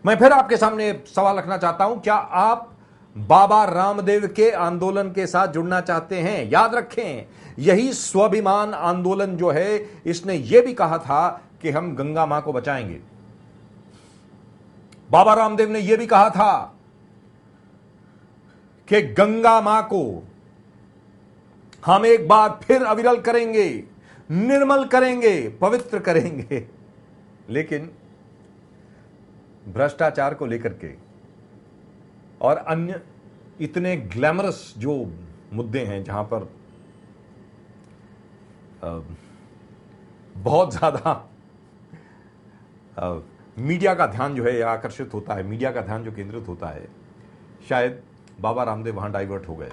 मैं फिर आपके सामने सवाल रखना चाहता हूं, क्या आप बाबा रामदेव के आंदोलन के साथ जुड़ना चाहते हैं? याद रखें, यही स्वाभिमान आंदोलन जो है, इसने यह भी कहा था कि हम गंगा मां को बचाएंगे। बाबा रामदेव ने यह भी कहा था कि गंगा मां को हम एक बार फिर अविरल करेंगे, निर्मल करेंगे, पवित्र करेंगे। लेकिन भ्रष्टाचार को लेकर के और अन्य इतने ग्लैमरस जो मुद्दे हैं, जहां पर बहुत ज्यादा मीडिया का ध्यान जो है आकर्षित होता है, मीडिया का ध्यान जो केंद्रित होता है, शायद बाबा रामदेव वहां डाइवर्ट हो गए।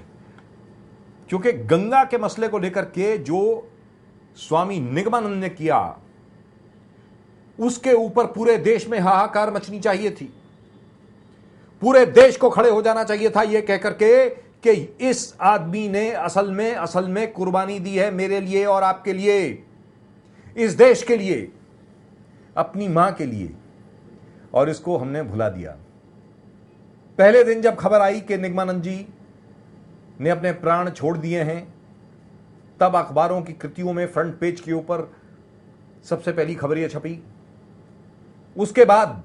क्योंकि गंगा के मसले को लेकर के जो स्वामी निगमानंद ने किया, उसके ऊपर पूरे देश में हाहाकार मचनी चाहिए थी। पूरे देश को खड़े हो जाना चाहिए था यह कहकर के कि इस आदमी ने असल में कुर्बानी दी है मेरे लिए और आपके लिए, इस देश के लिए, अपनी मां के लिए, और इसको हमने भुला दिया। पहले दिन जब खबर आई कि निगमानंद जी ने अपने प्राण छोड़ दिए हैं, तब अखबारों की कृतियों में फ्रंट पेज के ऊपर सबसे पहली खबर यह छपी। उसके बाद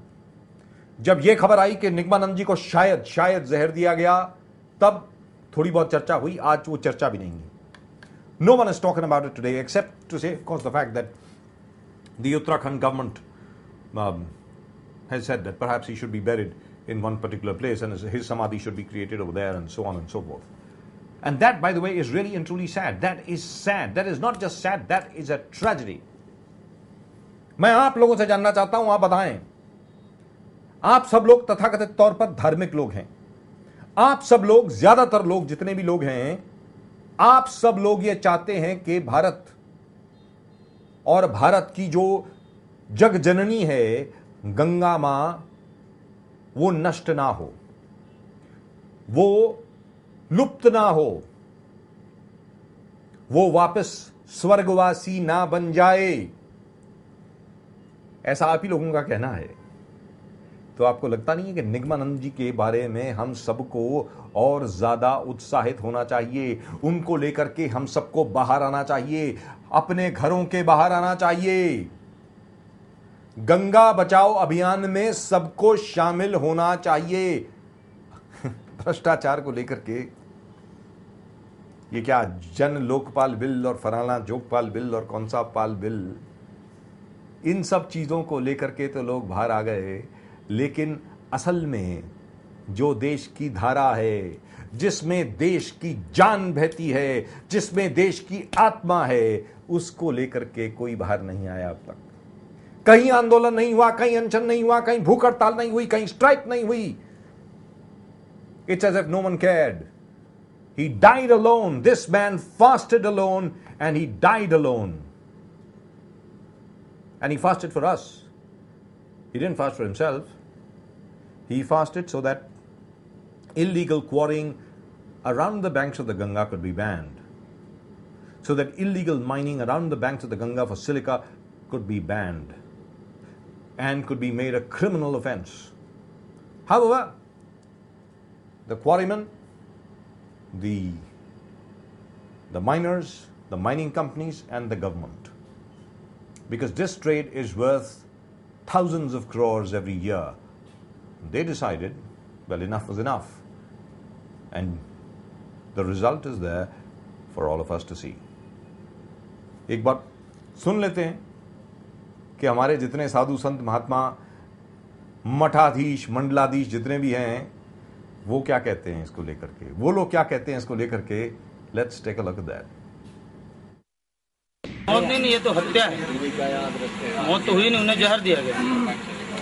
जब यह खबर आई कि निगमानंद जी को शायद जहर दिया गया, तब थोड़ी बहुत चर्चा हुई। आज वो चर्चा भी नहीं है। No one is talking about it today except to say of course the fact that the Uttarakhand government has said that perhaps he should be buried in one particular place and his samadhi should be created over there and so on and so forth. And that, by the way, is really and truly sad. That is sad. That is not just sad, that is a tragedy. मैं आप लोगों से जानना चाहता हूं, आप बताएं, आप सब लोग तथाकथित तौर पर धार्मिक लोग हैं। आप सब लोग, ज्यादातर लोग, जितने भी लोग हैं, आप सब लोग ये चाहते हैं कि भारत और भारत की जो जग जननी है गंगा मां, वो नष्ट ना हो, वो लुप्त ना हो, वो वापस स्वर्गवासी ना बन जाए, ऐसा आप ही लोगों का कहना है। तो आपको लगता नहीं है कि निगमानंद जी के बारे में हम सबको और ज्यादा उत्साहित होना चाहिए? उनको लेकर के हम सबको बाहर आना चाहिए, अपने घरों के बाहर आना चाहिए। गंगा बचाओ अभियान में सबको शामिल होना चाहिए। भ्रष्टाचार को लेकर के ये क्या जन लोकपाल बिल और फलाना जोगपाल बिल और कौन सा पाल बिल, इन सब चीजों को लेकर के तो लोग बाहर आ गए, लेकिन असल में जो देश की धारा है, जिसमें देश की जान बहती है, जिसमें देश की आत्मा है, उसको लेकर के कोई बाहर नहीं आया अब तक। कहीं आंदोलन नहीं हुआ, कहीं अनशन नहीं हुआ, कहीं भूख हड़ताल नहीं हुई, कहीं स्ट्राइक नहीं हुई। It's as if no one cared. He died alone. This man fasted alone and he died alone. And he fasted for us. He didn't fast for himself. He fasted so that illegal quarrying around the banks of the Ganga could be banned. So that illegal mining around the banks of the Ganga for silica could be banned and could be made a criminal offense. However, the quarrymen, the miners, the mining companies and the government, because this trade is worth thousands of crores every year, they decided, well, enough was enough, and the result is there for all of us to see. एक बार सुन लेते हैं कि हमारे जितने साधु संत महात्मा मठाधीश मंडलाधीश जितने भी हैं वो क्या कहते हैं इसको लेकर के, वो लोग क्या कहते हैं इसको लेकर के। Let's take a look at that. मौत नहीं, ये तो हत्या है। मौत तो हुई नहीं, उन्हें जहर दिया गया।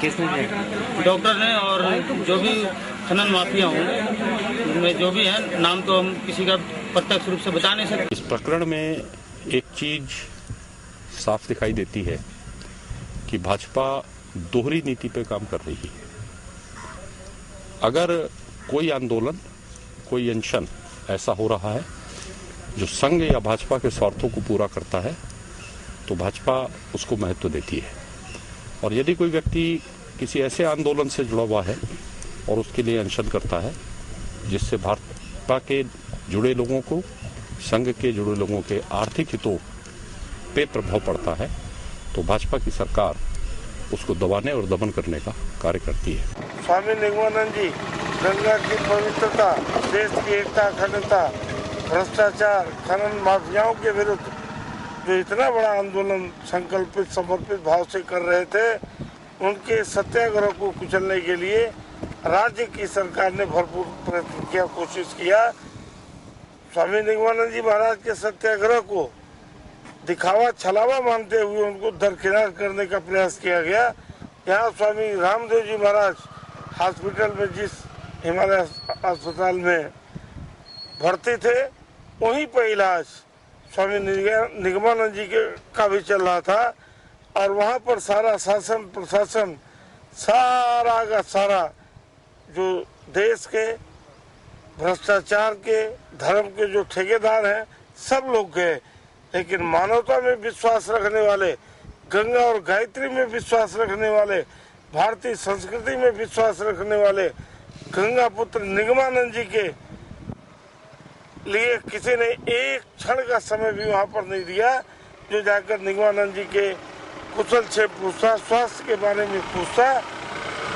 किसने दिया? डॉक्टर ने, और जो भी खनन माफिया हूँ उनमें जो भी है, नाम तो हम किसी का प्रत्यक्ष रूप से बता नहीं सकते। इस प्रकरण में एक चीज साफ दिखाई देती है कि भाजपा दोहरी नीति पे काम कर रही है। अगर कोई आंदोलन, कोई अनशन ऐसा हो रहा है जो संघ या भाजपा के स्वार्थों को पूरा करता है, तो भाजपा उसको महत्व देती है। और यदि कोई व्यक्ति किसी ऐसे आंदोलन से जुड़ा हुआ है और उसके लिए अनशन करता है जिससे भाजपा के जुड़े लोगों को, संघ के जुड़े लोगों के आर्थिक हितों पे प्रभाव पड़ता है, तो भाजपा की सरकार उसको दबाने और दमन करने का कार्य करती है। स्वामी निगमानंद जी गंगा की पवित्रता, देश की एकता, अखंडता, भ्रष्टाचार, खनन माफियाओं के विरुद्ध जो इतना बड़ा आंदोलन संकल्पित समर्पित भाव से कर रहे थे, उनके सत्याग्रह को कुचलने के लिए राज्य की सरकार ने भरपूर प्रयत्न किया, कोशिश किया। स्वामी निगमानंद जी महाराज के सत्याग्रह को दिखावा छलावा मानते हुए उनको दरकिनार करने का प्रयास किया गया। यहाँ स्वामी रामदेव जी महाराज हॉस्पिटल में, जिस हिमालय अस्पताल में भर्ती थे, वहीं पर इलाज स्वामी निगमानंद जी का भी चल रहा था और वहाँ पर सारा शासन प्रशासन, सारा का सारा जो देश के भ्रष्टाचार के, धर्म के जो ठेकेदार हैं, सब लोग गए। लेकिन मानवता में विश्वास रखने वाले, गंगा और गायत्री में विश्वास रखने वाले, भारतीय संस्कृति में विश्वास रखने वाले गंगा पुत्र निगमानंद जी के लिए किसी ने एक क्षण का समय भी वहां पर नहीं दिया, जो जाकर निगमानंद जी के कुशल से पूछता, स्वास्थ्य के बारे में पूछता,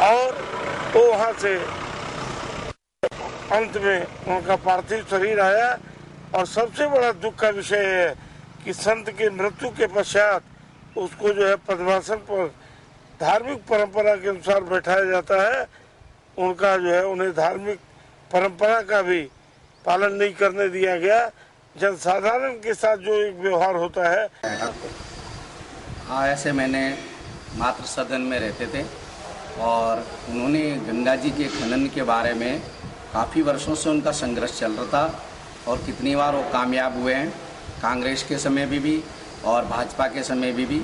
और वो वहां से अंत में उनका पार्थिव शरीर आया। और सबसे बड़ा दुख का विषय है कि संत की मृत्यु के पश्चात उसको जो है पद्मासन पर धार्मिक परंपरा के अनुसार बैठाया जाता है। उनका जो है, उन्हें धार्मिक परंपरा का भी पालन नहीं करने दिया गया। जनसाधारण के साथ जो एक व्यवहार होता है। हाँ, ऐसे मैंने मातृ सदन में रहते थे और उन्होंने गंगा जी के खनन के बारे में काफ़ी वर्षों से उनका संघर्ष चल रहा था और कितनी बार वो कामयाब हुए हैं, कांग्रेस के समय भी और भाजपा के समय भी।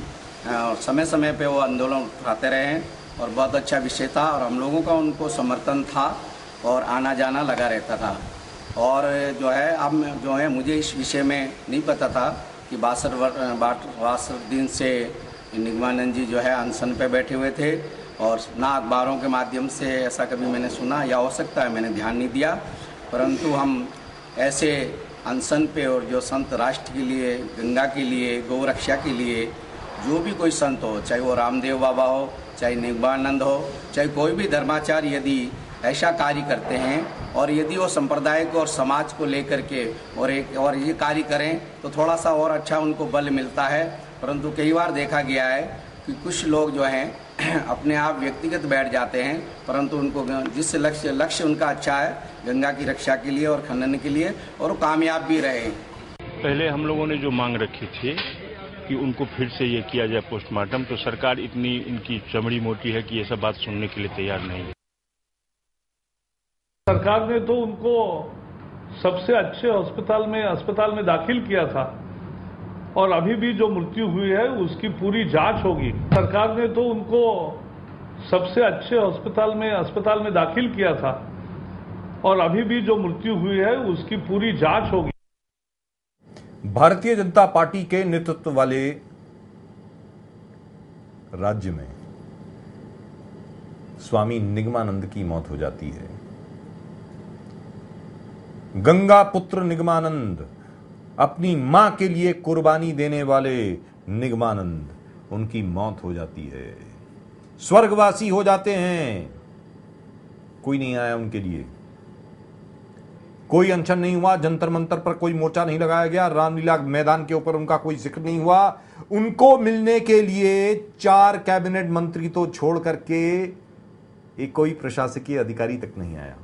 और समय समय पे वो आंदोलन उठाते रहे हैं और बहुत अच्छा विषय था और हम लोगों का उनको समर्थन था और आना जाना लगा रहता था। और जो है, अब जो है, मुझे इस विषय में नहीं पता था कि 62 दिन से निगमानंद जी जो है अनशन पे बैठे हुए थे और ना अखबारों के माध्यम से ऐसा कभी मैंने सुना, या हो सकता है मैंने ध्यान नहीं दिया। परंतु हम ऐसे अनशन पे, और जो संत राष्ट्र के लिए, गंगा के लिए, गौ रक्षा के लिए जो भी कोई संत हो, चाहे वो रामदेव बाबा हो, चाहे निगमानंद हो, चाहे कोई भी धर्माचार्य यदि ऐसा कार्य करते हैं और यदि वो संप्रदाय को और समाज को लेकर के और ये कार्य करें तो थोड़ा सा और अच्छा उनको बल मिलता है। परंतु कई बार देखा गया है कि कुछ लोग जो हैं अपने आप व्यक्तिगत बैठ जाते हैं, परंतु उनको जिस लक्ष्य उनका अच्छा है गंगा की रक्षा के लिए और खनन के लिए, और वो कामयाब भी रहे। पहले हम लोगों ने जो मांग रखी थी कि उनको फिर से ये किया जाए पोस्टमार्टम, तो सरकार इतनी इनकी चमड़ी मोटी है कि ये सब बात सुनने के लिए तैयार नहीं है। सरकार ने तो उनको सबसे अच्छे अस्पताल में दाखिल किया था और अभी भी जो मृत्यु हुई है उसकी पूरी जांच होगी। सरकार ने तो उनको सबसे अच्छे अस्पताल में दाखिल किया था और अभी भी जो मृत्यु हुई है उसकी पूरी जांच होगी। भारतीय जनता पार्टी के नेतृत्व वाले राज्य में स्वामी निगमानंद की मौत हो जाती है। गंगा पुत्र निगमानंद, अपनी मां के लिए कुर्बानी देने वाले निगमानंद, उनकी मौत हो जाती है, स्वर्गवासी हो जाते हैं। कोई नहीं आया उनके लिए, कोई अनशन नहीं हुआ, जंतर मंतर पर कोई मोर्चा नहीं लगाया गया, रामलीला मैदान के ऊपर उनका कोई जिक्र नहीं हुआ। उनको मिलने के लिए 4 कैबिनेट मंत्री तो छोड़ करके एक कोई प्रशासकीय अधिकारी तक नहीं आया।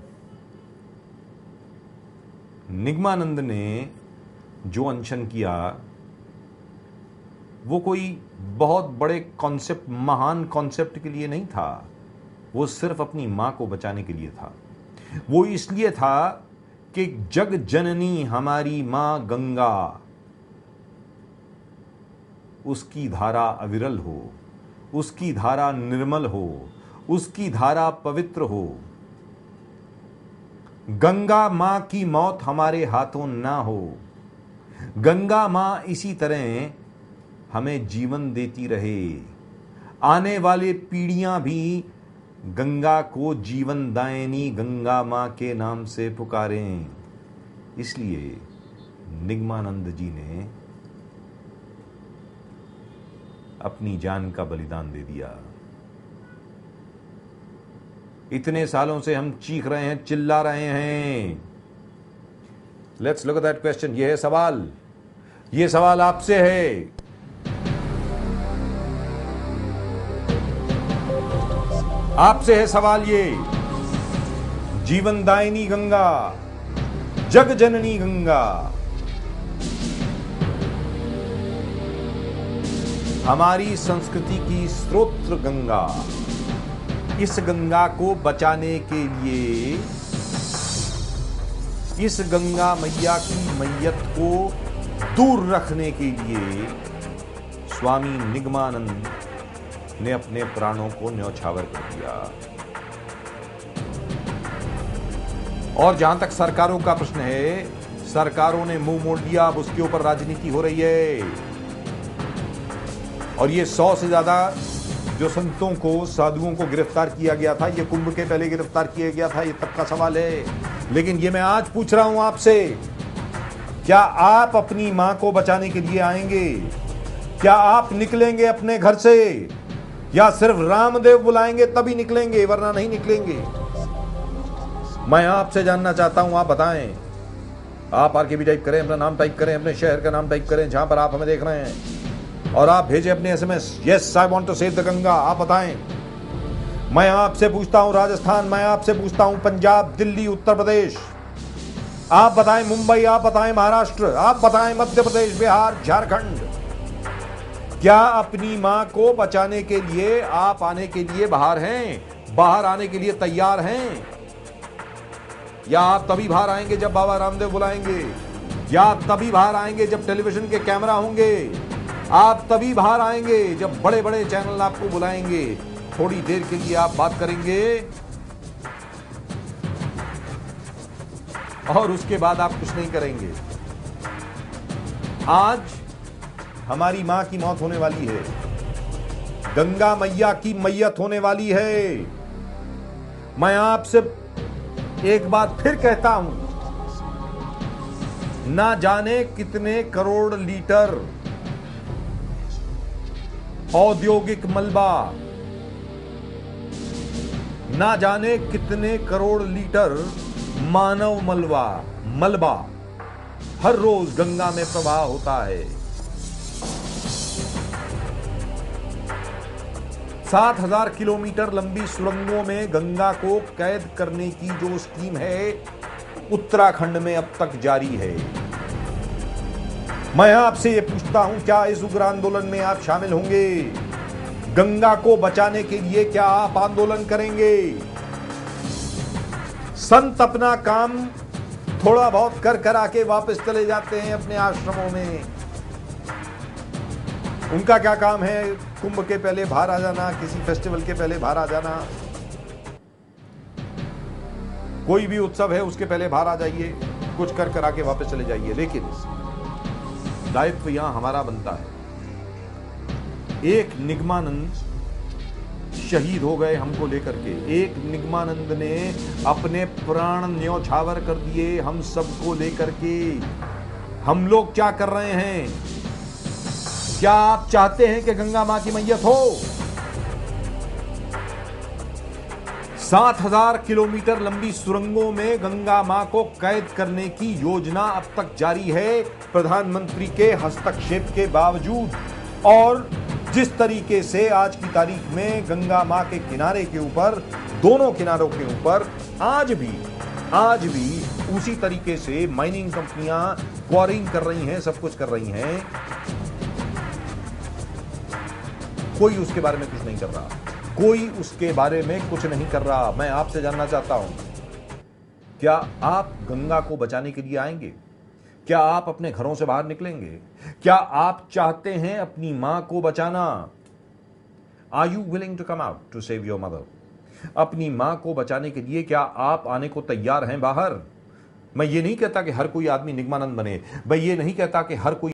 निगमानंद ने जो अनशन किया वो कोई बहुत बड़े कॉन्सेप्ट, महान कॉन्सेप्ट के लिए नहीं था, वो सिर्फ अपनी मां को बचाने के लिए था। वो इसलिए था कि जग जननी हमारी मां गंगा, उसकी धारा अविरल हो, उसकी धारा निर्मल हो, उसकी धारा पवित्र हो। गंगा मां की मौत हमारे हाथों ना हो। गंगा मां इसी तरह हमें जीवन देती रहे, आने वाले पीढ़ियां भी गंगा को जीवनदायिनी गंगा मां के नाम से पुकारें। इसलिए निगमानंद जी ने अपनी जान का बलिदान दे दिया। इतने सालों से हम चीख रहे हैं, चिल्ला रहे हैं। Let's look at that question. ये है सवाल, ये सवाल आपसे है। आपसे है सवाल ये। जीवनदायिनी गंगा, जग जननी गंगा, हमारी संस्कृति की स्रोत गंगा, इस गंगा को बचाने के लिए, इस गंगा मैया की मैयत को दूर रखने के लिए स्वामी निगमानंद ने अपने प्राणों को न्यौछावर कर दिया। और जहां तक सरकारों का प्रश्न है, सरकारों ने मुंह मोड़ दिया, अब उसके ऊपर राजनीति हो रही है। और ये 100 से ज्यादा जो संतों को, साधुओं को गिरफ्तार किया गया था, ये कुंभ के पहले गिरफ्तार किया गया था, ये तब का सवाल है। लेकिन ये मैं आज पूछ रहा हूं आपसे, क्या आप अपनी मां को बचाने के लिए आएंगे? क्या आप निकलेंगे अपने घर से, या सिर्फ रामदेव बुलाएंगे तभी निकलेंगे, वरना नहीं निकलेंगे? मैं आपसे जानना चाहता हूं, आप बताएं। आप आरकेबी टाइप करें, अपना नाम टाइप करें, अपने शहर का नाम टाइप करें जहां पर आप हमें देख रहे हैं, और आप भेजें अपने SMS, yes I want to save the Ganga. आप बताएं। मैं आपसे पूछता हूं राजस्थान, मैं आपसे पूछता हूं पंजाब, दिल्ली, उत्तर प्रदेश, आप बताएं मुंबई, आप बताएं महाराष्ट्र, आप बताएं मध्य प्रदेश, बिहार, झारखंड, क्या अपनी मां को बचाने के लिए आप आने के लिए बाहर हैं, बाहर आने के लिए तैयार हैं? या आप तभी बाहर आएंगे जब बाबा रामदेव बुलाएंगे, या आप तभी बाहर आएंगे जब टेलीविजन के कैमरा होंगे, आप तभी बाहर आएंगे जब बड़े बड़े चैनल आपको बुलाएंगे, थोड़ी देर के लिए आप बात करेंगे और उसके बाद आप कुछ नहीं करेंगे। आज हमारी मां की मौत होने वाली है, गंगा मैया की मैयत होने वाली है। मैं आपसे एक बार फिर कहता हूं, ना जाने कितने करोड़ लीटर औद्योगिक मलबा, ना जाने कितने करोड़ लीटर मानव मलबा हर रोज गंगा में प्रवाह होता है। 7,000 किलोमीटर लंबी सुरंगों में गंगा को कैद करने की जो स्कीम है, उत्तराखंड में अब तक जारी है। मैं आपसे ये पूछता हूं, क्या इस उग्र आंदोलन में आप शामिल होंगे? गंगा को बचाने के लिए क्या आप आंदोलन करेंगे? संत अपना काम थोड़ा बहुत कर आके वापस चले जाते हैं अपने आश्रमों में। उनका क्या काम है? कुंभ के पहले बाहर आ जाना, किसी फेस्टिवल के पहले बाहर आ जाना, कोई भी उत्सव है उसके पहले बाहर आ जाइए, कुछ कर आके वापस चले जाइए। लेकिन दायित्व यहां हमारा बनता है। एक निगमानंद शहीद हो गए हमको लेकर के, एक निगमानंद ने अपने प्राण न्यौछावर कर दिए हम सबको लेकर के। हम लोग क्या कर रहे हैं? क्या आप चाहते हैं कि गंगा मां की मैयत हो? 7,000 किलोमीटर लंबी सुरंगों में गंगा मां को कैद करने की योजना अब तक जारी है, प्रधानमंत्री के हस्तक्षेप के बावजूद। और जिस तरीके से आज की तारीख में गंगा मां के किनारे के ऊपर, दोनों किनारों के ऊपर आज भी उसी तरीके से माइनिंग कंपनियां क्वारिंग कर रही हैं, सब कुछ कर रही हैं, कोई उसके बारे में कुछ नहीं कर रहा, कोई उसके बारे में कुछ नहीं कर रहा। मैं आपसे जानना चाहता हूं, क्या आप गंगा को बचाने के लिए आएंगे? क्या आप अपने घरों से बाहर निकलेंगे? क्या आप चाहते हैं अपनी मां को बचाना? Are you willing to come out to save your mother? अपनी मां को बचाने के लिए क्या आप आने को तैयार हैं बाहर? मैं ये नहीं कहता कि हर कोई आदमी निगमानंद बने, मैं ये नहीं कहता कि हर कोई